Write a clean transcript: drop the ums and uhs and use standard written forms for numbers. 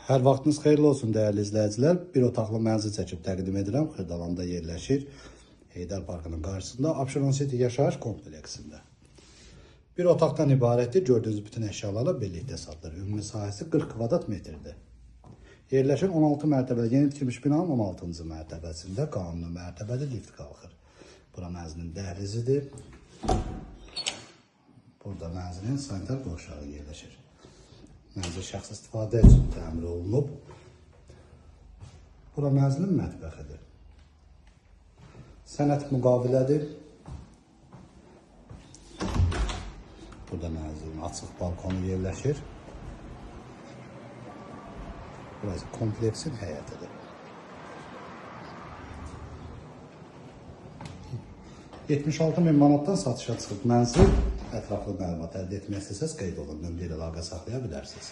Hər vaxtınız xeyirli olsun dəyərli izləyicilər. Bir otaqlı mənzil çəkib təqdim edirəm. Xırdalanda yerləşir. Heydər Parkının qarşısında Abşeron City yaşayış kompleksində. Bir otaqdan ibarətdir. Gördüyünüz bütün əşyalarla birlikdə satılır. Ümumi sahəsi 40 kvadrat metrdir. Yerləşir 16 mərtəbəli yeni tikilmiş binanın 16-cı mərtəbəsində qanuni mərtəbədə lift qalxır. Bura mənzilin dəhlizidir. Burada mənzilin sanitar qovşağı yerləşir. Mənzil şəxsi istifadə üçün təmir olunub. Bura mənzilin mətbəxidir. Sənət müqavilədir. Burada mənzilin açıq balkonu yerləşir. Burası kompleksin həyətidir. 76.000 manatdan satışa çıxıb mənzil. Ətraflı məlumat əldə etmək istəsəz qeyd olun, nömrə ilə əlaqə saxlaya bilərsiniz.